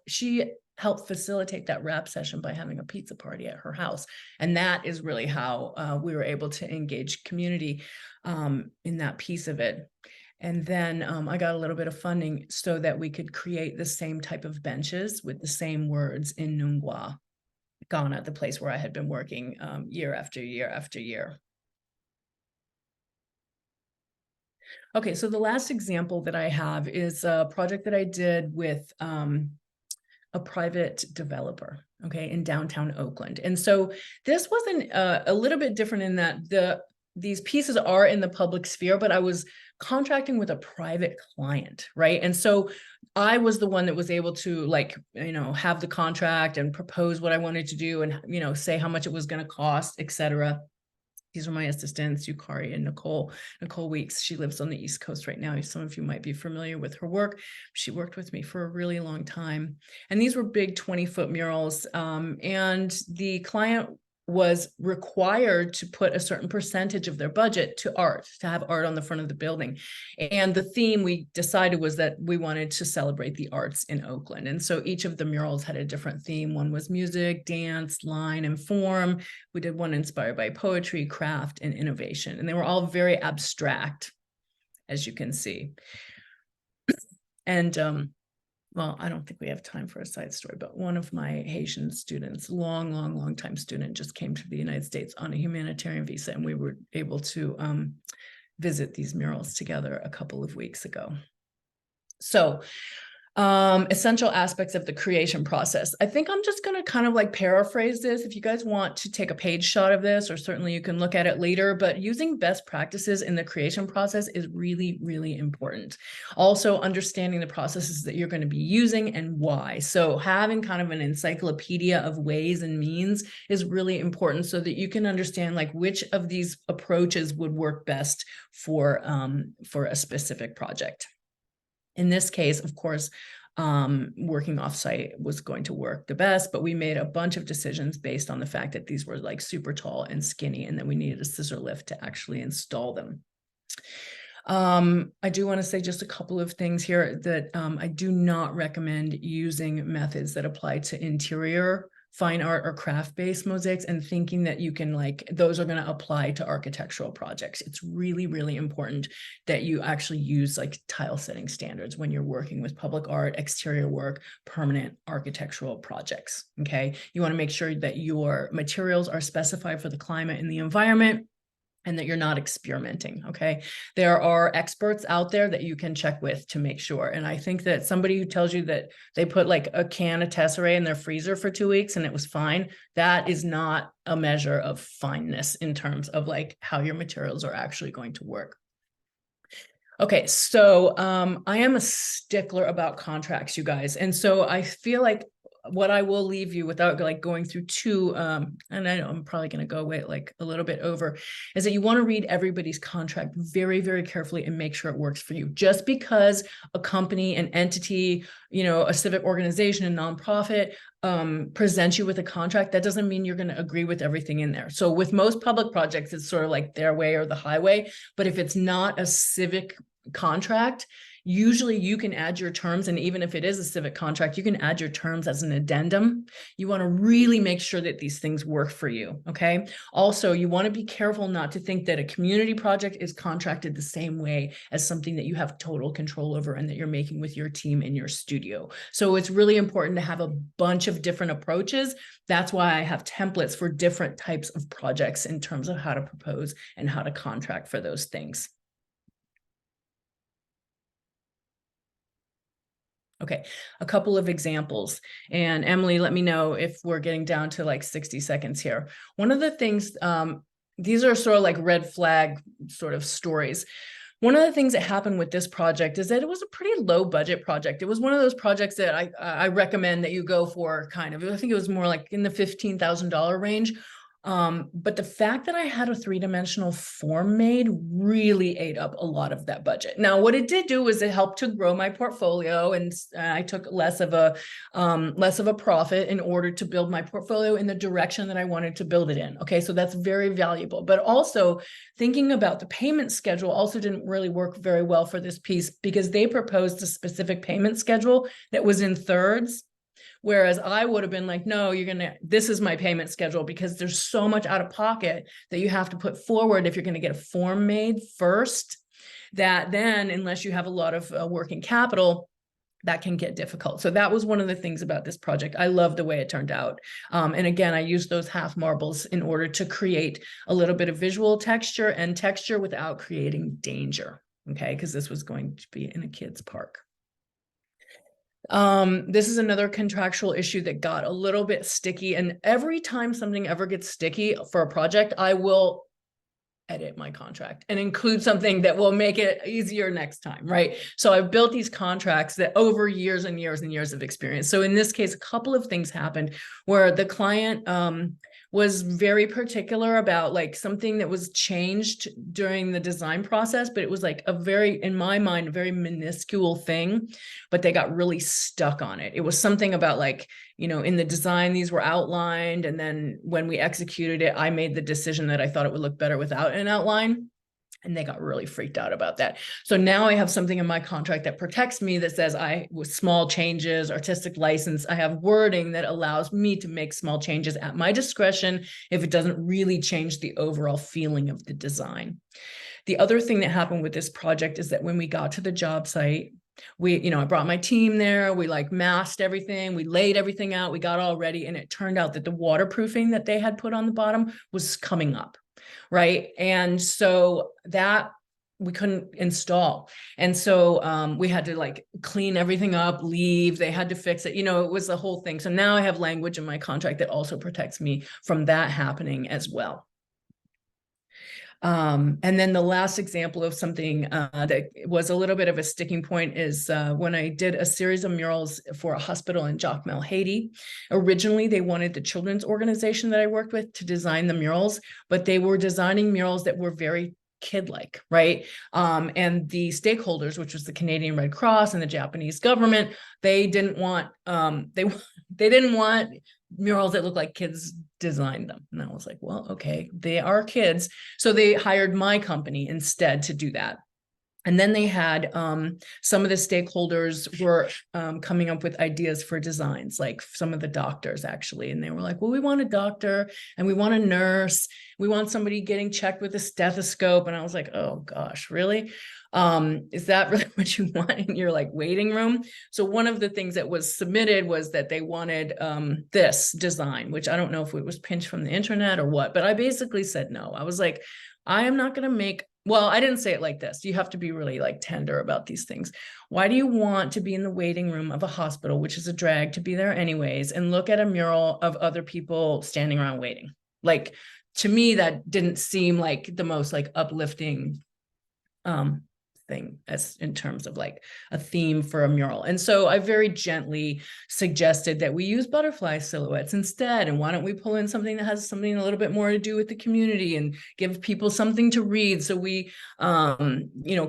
she helped facilitate that rap session by having a pizza party at her house. And that is really how we were able to engage community in that piece of it. And then I got a little bit of funding so that we could create the same type of benches with the same words in Nungwa, Ghana, the place where I had been working year after year after year. Okay, so the last example that I have is a project that I did with a private developer, okay, in downtown Oakland. And so this wasn't a little bit different in that these pieces are in the public sphere, but I was contracting with a private client, right? And so I was the one that was able to have the contract and propose what I wanted to do and, say how much it was going to cost, etc. These are my assistants, Yukari and Nicole Weeks. She lives on the East Coast right now. Some of you might be familiar with her work. She worked with me for a really long time. And these were big 20-foot murals. And the client was required to put a certain percentage of their budget to art, to have art on the front of the building. And the theme we decided was that we wanted to celebrate the arts in Oakland. And so each of the murals had a different theme. One was music, dance, line, and form. We did one inspired by poetry, craft, and innovation. And they were all very abstract, as you can see. And well, I don't think we have time for a side story, but one of my Haitian students, long time student, just came to the United States on a humanitarian visa, and we were able to visit these murals together a couple of weeks ago. So essential aspects of the creation process. I think I'm just going to kind of paraphrase this. If you guys want to take a page shot of this, or certainly you can look at it later, but using best practices in the creation process is really, really important. Also understanding the processes that you're going to be using and why. So having kind of an encyclopedia of ways and means is really important so that you can understand which of these approaches would work best for a specific project. In this case, of course, working offsite was going to work the best, but we made a bunch of decisions based on the fact that these were super tall and skinny, and that we needed a scissor lift to actually install them. I do want to say just a couple of things here that I do not recommend using methods that apply to interior fine art or craft-based mosaics and thinking that you can those are going to apply to architectural projects. It's really, really important that you actually use tile setting standards when you're working with public art, exterior work, permanent architectural projects. Okay, you want to make sure that your materials are specified for the climate and the environment, and that you're not experimenting, okay? There are experts out there that you can check with to make sure. And I think that somebody who tells you that they put a can of tesserae in their freezer for 2 weeks and it was fine, that is not a measure of fineness in terms of how your materials are actually going to work. Okay, so I am a stickler about contracts, you guys. And so I feel what I will leave you without going through too, and I know I'm probably going to go away a little bit over, is that you want to read everybody's contract very, very carefully and make sure it works for you. Just because a company, an entity, a civic organization, a nonprofit presents you with a contract, that doesn't mean you're going to agree with everything in there. So with most public projects, it's sort of their way or the highway. But if it's not a civic contract, usually you can add your terms, and even if it is a civic contract, you can add your terms as an addendum. You want to really make sure that these things work for you, okay? Also, you want to be careful not to think that a community project is contracted the same way as something that you have total control over and that you're making with your team in your studio. So it's really important to have a bunch of different approaches. That's why I have templates for different types of projects in terms of how to propose and how to contract for those things. Okay, a couple of examples. And Emily, let me know if we're getting down to 60 seconds here. One of the things, these are sort of red flag sort of stories. One of the things that happened with this project is that it was a pretty low budget project. It was one of those projects that I recommend that you go for I think it was more in the $15,000 range. But the fact that I had a 3-dimensional form made really ate up a lot of that budget. Now, what it did do was it helped to grow my portfolio, and I took less of a profit in order to build my portfolio in the direction that I wanted to build it in. Okay, so that's very valuable. But also thinking about the payment schedule also didn't really work very well for this piece, because they proposed a specific payment schedule that was in thirds. Whereas I would have been like, no, this is my payment schedule, because there's so much out of pocket that you have to put forward if you're going to get a form made first, that then, unless you have a lot of working capital, that can get difficult. So that was one of the things about this project. I love the way it turned out. And again, I used those half marbles in order to create a little bit of visual texture without creating danger. Okay, because this was going to be in a kid's park. This is another contractual issue that got a little bit sticky. And every time something ever gets sticky for a project, I will edit my contract and include something that will make it easier next time, right? So I've built these contracts that over years and years and years of experience. So in this case, a couple of things happened where the client was very particular about like something that was changed during the design process, but it was like in my mind, a very minuscule thing, but they got really stuck on it. It was something about like, in the design, these were outlined. And then when we executed it, I made the decision that I thought it would look better without an outline. And they got really freaked out about that. So now I have something in my contract that protects me that says with small changes, artistic license, I have wording that allows me to make small changes at my discretion if it doesn't really change the overall feeling of the design. The other thing that happened with this project is that when we got to the job site, I brought my team there, we like masked everything, we laid everything out, we got all ready, and it turned out that the waterproofing that they had put on the bottom was coming up. Right. And so that we couldn't install. And so we had to like clean everything up, leave, they had to fix it. It was the whole thing. So now I have language in my contract that also protects me from that happening as well. And then the last example of something that was a little bit of a sticking point is when I did a series of murals for a hospital in Jacmel, Haiti. Originally, they wanted the children's organization that I worked with to design the murals, but they were designing murals that were very kid-like, right? And the stakeholders, which was the Canadian Red Cross and the Japanese government, they didn't want they didn't want murals that look like kids designed them. And I was like, well, okay, they are kids. So they hired my company instead to do that. And then they had some of the stakeholders were coming up with ideas for designs, like some of the doctors actually. And they were like, well, we want a doctor and we want a nurse. We want somebody getting checked with a stethoscope. And I was like, oh gosh, really? Is that really what you want in your like waiting room? So one of the things that was submitted was that they wanted this design, which I don't know if it was pinched from the internet or what, but I basically said no. I was like, I am not going to make, well, I didn't say it like this. You have to be really like tender about these things. Why do you want to be in the waiting room of a hospital, which is a drag to be there anyways, and look at a mural of other people standing around waiting? Like, to me, that didn't seem like the most like uplifting thing as in terms of like a theme for a mural. And so I very gently suggested that we use butterfly silhouettes instead. And why don't we pull in something that has something a little bit more to do with the community and give people something to read? So we,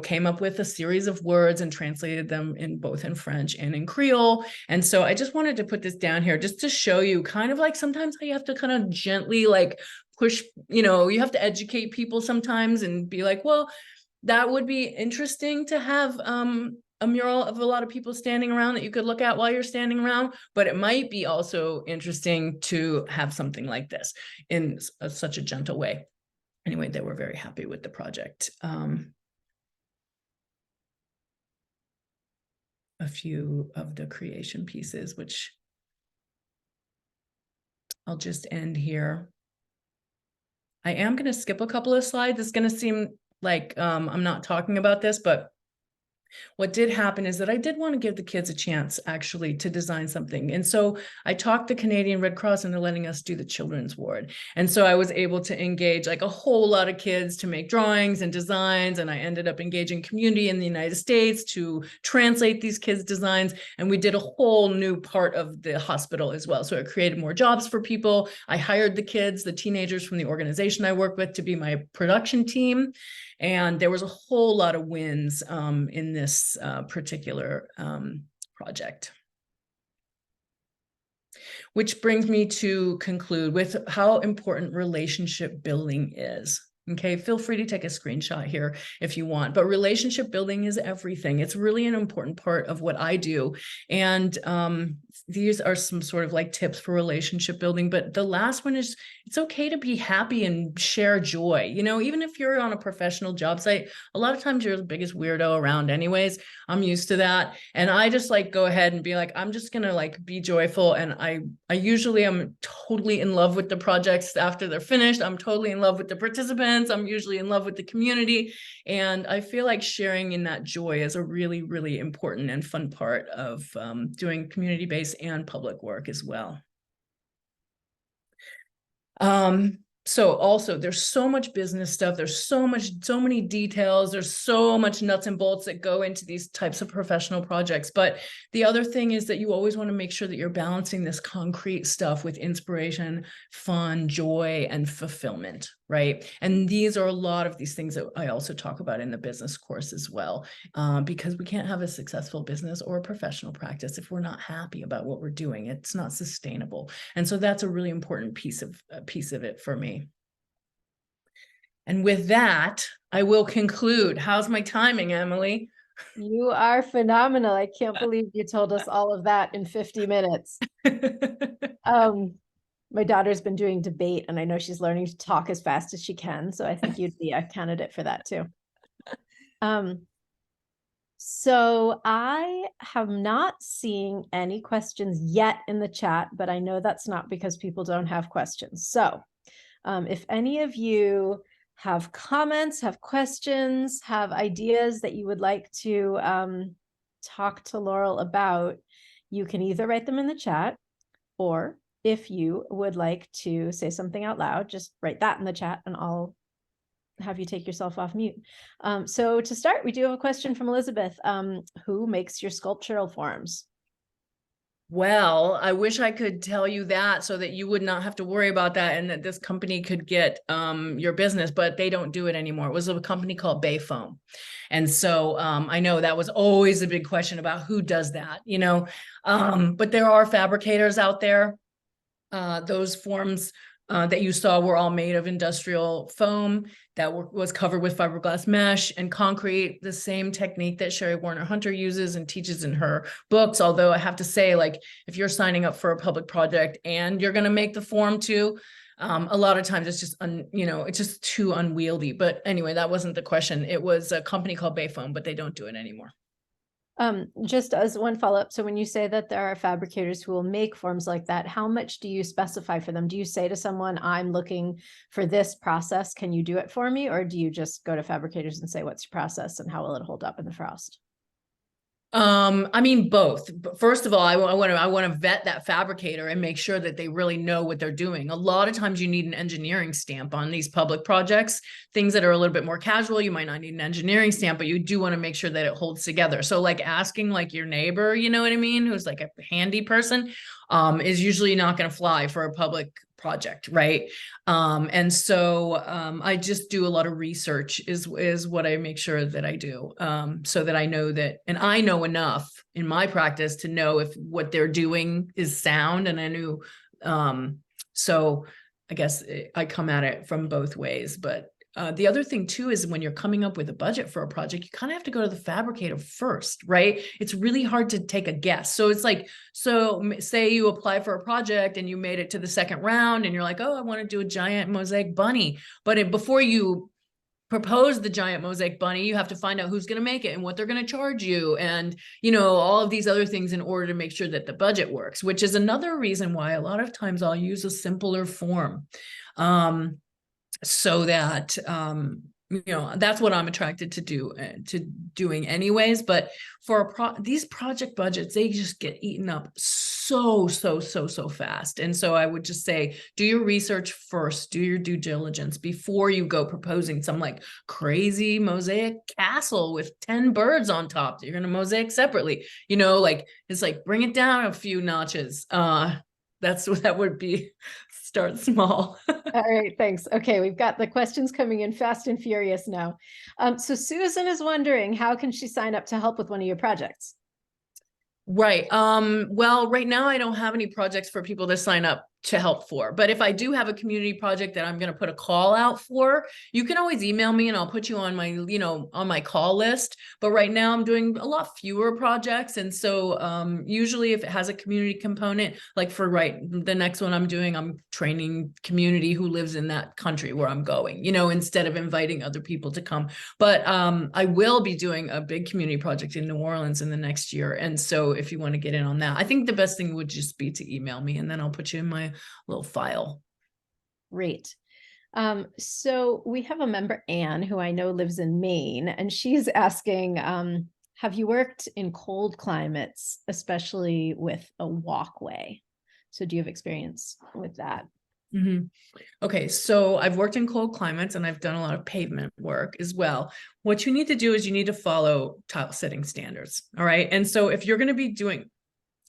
came up with a series of words and translated them in both in French and in Creole. And so I just wanted to put this down here just to show you kind of like sometimes you have to kind of gently like push, you have to educate people sometimes and be like, well, that would be interesting to have a mural of a lot of people standing around that you could look at while you're standing around, but it might be also interesting to have something like this in such a gentle way. Anyway, they were very happy with the project. A few of the creation pieces, which I'll just end here. I am going to skip a couple of slides. It's going to seem like I'm not talking about this, but What did happen is that I did want to give the kids a chance actually to design something. And so I talked the Canadian Red Cross into letting us do the children's ward. And so I was able to engage like a whole lot of kids to make drawings and designs. And I ended up engaging community in the United States to translate these kids' designs. And we did a whole new part of the hospital as well. So it created more jobs for people. I hired the kids, the teenagers from the organization I work with, to be my production team. And there was a whole lot of wins in this particular project. Which brings me to conclude with how important relationship building is. Okay, feel free to take a screenshot here if you want, but relationship building is everything. It's really an important part of what I do. And these are some sort of like tips for relationship building. But the last one is, it's okay to be happy and share joy. You know, even if you're on a professional job site, a lot of times you're the biggest weirdo around anyways. I'm used to that. And I just like go ahead and be like, I'm just gonna like be joyful. And I usually am totally in love with the projects after they're finished. I'm totally in love with the participants. I'm usually in love with the community. And I feel like sharing in that joy is a really, really important and fun part of doing community-based and public work as well. So also there's so much business stuff. There's so many details. There's so much nuts and bolts that go into these types of professional projects. But the other thing is that you always want to make sure that you're balancing this concrete stuff with inspiration, fun, joy, and fulfillment, right? And these are a lot of these things that I also talk about in the business course as well, because we can't have a successful business or a professional practice if we're not happy about what we're doing. It's not sustainable. And so that's a really important piece of it for me. And with that, I will conclude. How's my timing, Emily? You are phenomenal. I can't believe you told us all of that in 50 minutes. My daughter's been doing debate, and I know she's learning to talk as fast as she can. So I think you'd be a candidate for that too. So I have not seen any questions yet in the chat, but I know that's not because people don't have questions. So if any of you have comments, have questions, have ideas that you would like to talk to Laurel about, you can either write them in the chat, or if you would like to say something out loud, just write that in the chat and I'll have you take yourself off mute. So to start, we do have a question from Elizabeth. Who makes your sculptural forms? Well, I wish I could tell you that so that you would not have to worry about that and that this company could get your business, but they don't do it anymore. It was a company called Bay Foam. And so I know that was always a big question about who does that, you know, but there are fabricators out there. Those forms that you saw were all made of industrial foam that was covered with fiberglass mesh and concrete, the same technique that Sherry Warner Hunter uses and teaches in her books. Although I have to say, like, if you're signing up for a public project and you're going to make the form too, a lot of times it's just, it's just too unwieldy. But anyway, that wasn't the question. It was a company called Bay Foam, but they don't do it anymore. Just as one follow-up, so when you say that there are fabricators who will make forms like that, how much do you specify for them? Do you say to someone, I'm looking for this process, can you do it for me? Or do you just go to fabricators and say, what's your process and how will it hold up in the frost? I mean, both. First of all, I want to vet that fabricator and make sure that they really know what they're doing. A lot of times you need an engineering stamp on these public projects. Things that are a little bit more casual, you might not need an engineering stamp, but you do want to make sure that it holds together. So like asking like your neighbor, you know what I mean, who's like a handy person, is usually not going to fly for a public project, right? And so I just do a lot of research is what I make sure that I do, so that I know that, and I know enough in my practice to know if what they're doing is sound. And I knew, so I guess I come at it from both ways. But the other thing too is when you're coming up with a budget for a project, you kind of have to go to the fabricator first, right? It's really hard to take a guess. So it's like, so say you apply for a project and you made it to the second round and you're like, oh, I want to do a giant mosaic bunny. But before you propose the giant mosaic bunny, you have to find out who's going to make it and what they're going to charge you. And, all of these other things in order to make sure that the budget works, which is another reason why a lot of times I'll use a simpler form. So that you know, that's what I'm attracted to doing anyways. But for these project budgets, they just get eaten up so fast. And so I would just say, do your research first, do your due diligence before you go proposing some like crazy mosaic castle with 10 birds on top that you're going to mosaic separately, you know, like it's like, bring it down a few notches. That's what that would be. Start small. All right, thanks. Okay, we've got the questions coming in fast and furious now. So Susan is wondering, how can she sign up to help with one of your projects? Right. Well, right now I don't have any projects for people to sign up to help for, but if I do have a community project that I'm going to put a call out for, you can always email me and I'll put you on my, you know, on my call list. But right now I'm doing a lot fewer projects. And so, usually if it has a community component, like for the next one I'm doing, I'm training community who lives in that country where I'm going, you know, instead of inviting other people to come. But, I will be doing a big community project in New Orleans in the next year. And so if you want to get in on that, I think the best thing would just be to email me and then I'll put you in my little file. Great. So we have a member, Anne, who I know lives in Maine, and she's asking, have you worked in cold climates, especially with a walkway? So do you have experience with that? Mm-hmm. Okay, so I've worked in cold climates and I've done a lot of pavement work as well. What you need to do is you need to follow tile setting standards. All right. And so if you're going to be doing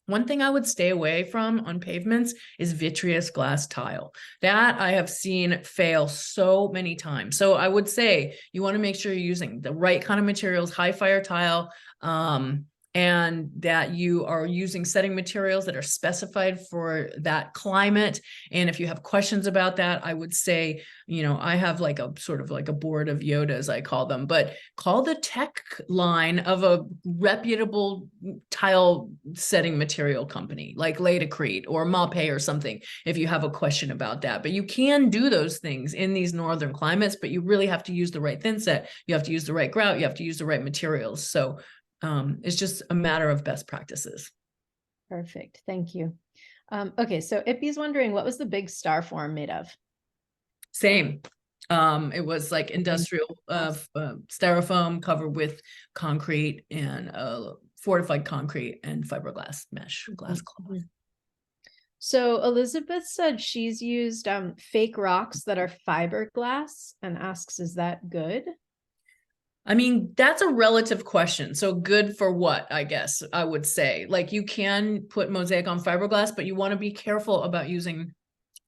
one thing I would stay away from on pavements is vitreous glass tile. That I have seen fail so many times. So I would say you want to make sure you're using the right kind of materials, high fire tile, and that you are using setting materials that are specified for that climate. And if you have questions about that, I would say, you know, I have like a sort of like a board of Yodas, I call them, but call the tech line of a reputable tile setting material company like Laticrete or Mapei or something if you have a question about that. But you can do those things in these northern climates, but you really have to use the right thin set. You have to use the right grout. You have to use the right materials. So it's just a matter of best practices. Perfect. Thank you. Okay, so Ippy's wondering, what was the big star form made of? Same. It was like industrial styrofoam covered with concrete and fortified concrete and fiberglass mesh glass cloth. So Elizabeth said she's used fake rocks that are fiberglass and asks, is that good? I mean, that's a relative question. So good for what, I guess I would say. Like you can put mosaic on fiberglass, but you want to be careful about using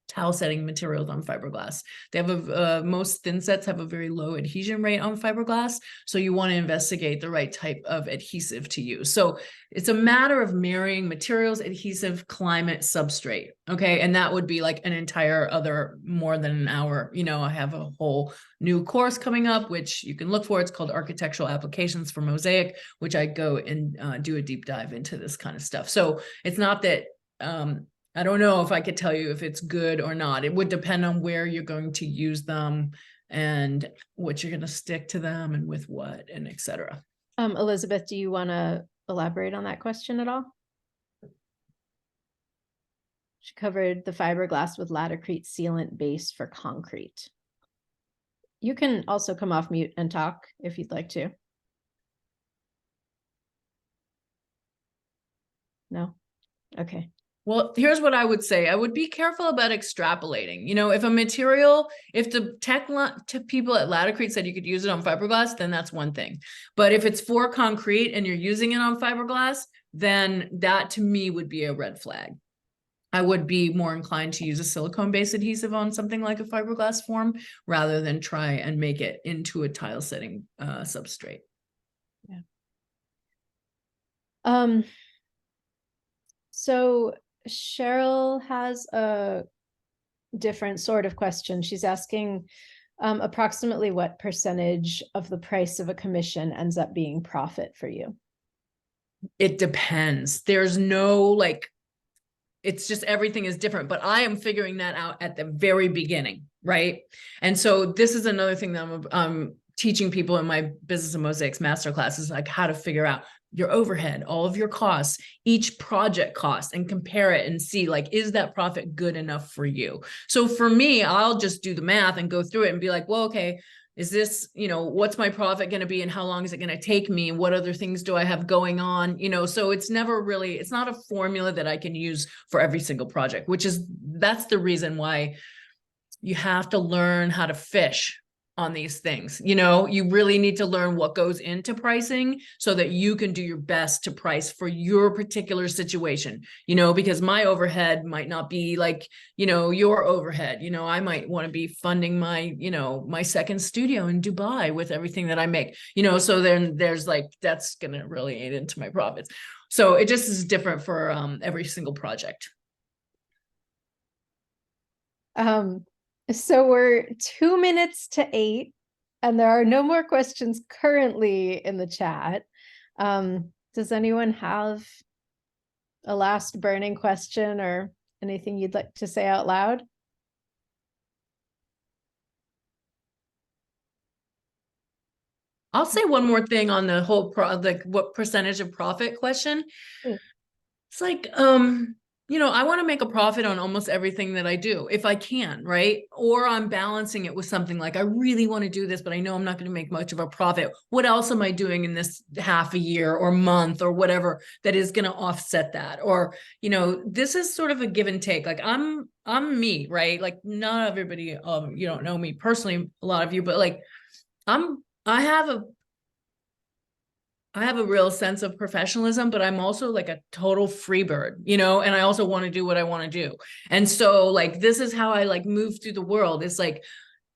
tile setting materials on fiberglass. They have most thin sets have a very low adhesion rate on fiberglass. So you want to investigate the right type of adhesive to use. So it's a matter of marrying materials, adhesive, climate, substrate. Okay. And that would be like an entire other more than an hour. You know, I have a whole new course coming up, which you can look for. It's called Architectural Applications for Mosaic, which I go and do a deep dive into this kind of stuff. So it's not that, I don't know if I could tell you if it's good or not. It would depend on where you're going to use them and what you're going to stick to them and with what and et cetera. Elizabeth, do you want to elaborate on that question at all? She covered the fiberglass with Laticrete sealant base for concrete. You can also come off mute and talk if you'd like to. No? Okay. Well, here's what I would say. I would be careful about extrapolating. You know, if a material, if the tech people at Laticrete said you could use it on fiberglass, then that's one thing. But if it's for concrete and you're using it on fiberglass, then that to me would be a red flag. I would be more inclined to use a silicone-based adhesive on something like a fiberglass form rather than try and make it into a tile setting substrate. Yeah. So Cheryl has a different sort of question. She's asking approximately what percentage of the price of a commission ends up being profit for you? It depends. There's no like, it's just everything is different, but I am figuring that out at the very beginning, right? And so this is another thing that I'm teaching people in my Business of Mosaics masterclass is like how to figure out your overhead, all of your costs, each project cost, and compare it and see like, is that profit good enough for you? So for me, I'll just do the math and go through it and be like, well, okay, is this, what's my profit going to be and how long is it going to take me? And what other things do I have going on? So it's never really, it's not a formula that I can use for every single project, that's the reason why you have to learn how to fish on these things. You really need to learn what goes into pricing so that you can do your best to price for your particular situation, because my overhead might not be like, your overhead. I might want to be funding my, my second studio in Dubai with everything that I make, so then there's like, that's going to really aid into my profits. So it just is different for every single project. So we're 2 minutes to 8, and there are no more questions currently in the chat. Does anyone have a last burning question or anything you'd like to say out loud? I'll say one more thing on the whole what percentage of profit question. It's like, I want to make a profit on almost everything that I do if I can, right? Or I'm balancing it with something like, I really want to do this, but I know I'm not going to make much of a profit. What else am I doing in this half a year or month or whatever that is going to offset that? Or, this is sort of a give and take. Like I'm me, right? Like not everybody, you don't know me personally, a lot of you, but like I have a real sense of professionalism, but I'm also like a total free bird, and I also want to do what I want to do. And so like, this is how I like move through the world. It's like,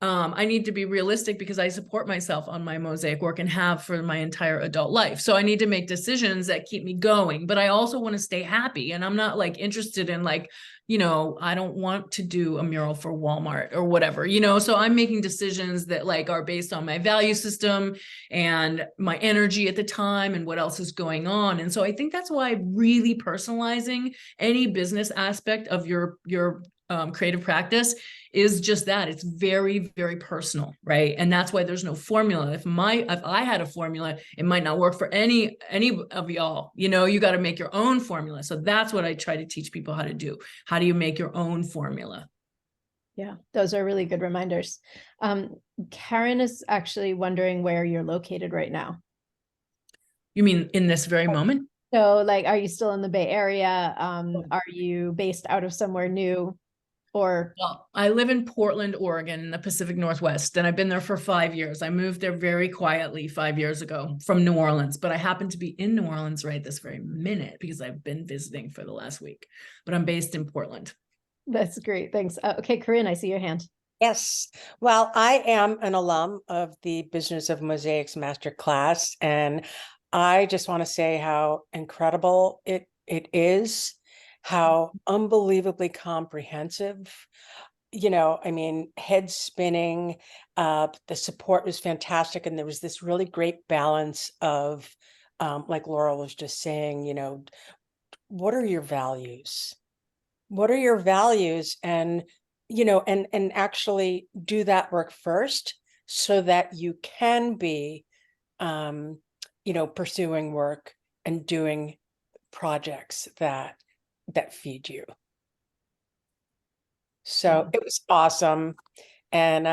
I need to be realistic because I support myself on my mosaic work and have for my entire adult life. So I need to make decisions that keep me going, but I also want to stay happy. And I'm not like interested in like, I don't want to do a mural for Walmart or whatever, so I'm making decisions that like are based on my value system and my energy at the time and what else is going on. And so I think that's why really personalizing any business aspect of your creative practice is just that. It's very, very personal, right? And that's why there's no formula. If I had a formula, it might not work for any of y'all. You got to make your own formula. So that's what I try to teach people how to do. How do you make your own formula? Yeah, those are really good reminders. Karen is actually wondering where you're located right now. You mean in this very moment? So like, are you still in the Bay Area? Are you based out of somewhere new? Or well, I live in Portland, Oregon, in the Pacific Northwest, and I've been there for 5 years. I moved there very quietly 5 years ago from New Orleans, but I happen to be in New Orleans right this very minute because I've been visiting for the last week, but I'm based in Portland. That's great. Thanks. Okay, Corinne, I see your hand. Yes. Well, I am an alum of the Business of Mosaics Masterclass, and I just want to say how incredible it is, how unbelievably comprehensive, I mean, head spinning, the support was fantastic. And there was this really great balance of, like Laurel was just saying, what are your values? What are your values? And, and actually do that work first so that you can be, pursuing work and doing projects that feed you. So it was awesome. And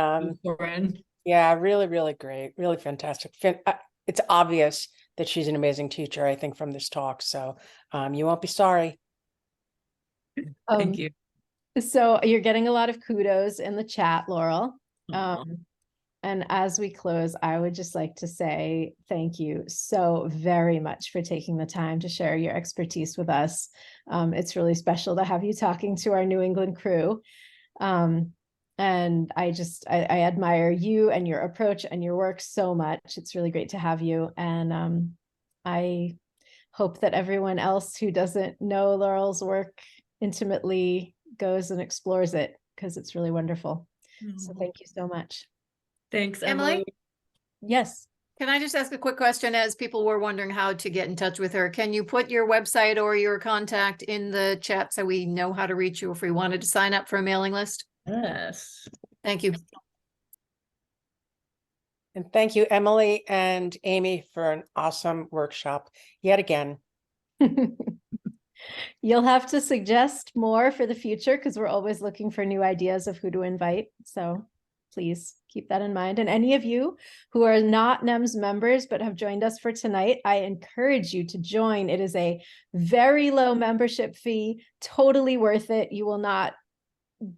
yeah, really, really great, really fantastic. It's obvious that she's an amazing teacher, I think, from this talk. So you won't be sorry. Thank you. So you're getting a lot of kudos in the chat, Laurel. And as we close, I would just like to say thank you so very much for taking the time to share your expertise with us. It's really special to have you talking to our New England crew. And I admire you and your approach and your work so much. It's really great to have you. And I hope that everyone else who doesn't know Laurel's work intimately goes and explores it, because it's really wonderful. So thank you so much. Thanks, Emily. Yes. Can I just ask a quick question, as people were wondering how to get in touch with her? Can you put your website or your contact in the chat so we know how to reach you if we wanted to sign up for a mailing list? Yes. Thank you. And thank you, Emily and Amy, for an awesome workshop yet again. You'll have to suggest more for the future, because we're always looking for new ideas of who to invite. So please keep that in mind. And any of you who are not NEMS members but have joined us for tonight, I encourage you to join. It is a very low membership fee, totally worth it. You will not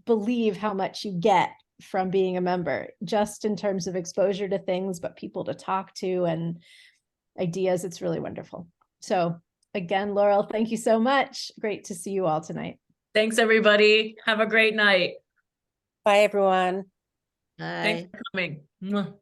believe how much you get from being a member, just in terms of exposure to things, but people to talk to and ideas. It's really wonderful. So again, Laurel, thank you so much. Great to see you all tonight. Thanks, everybody. Have a great night. Bye, everyone. Thanks for coming. Mwah.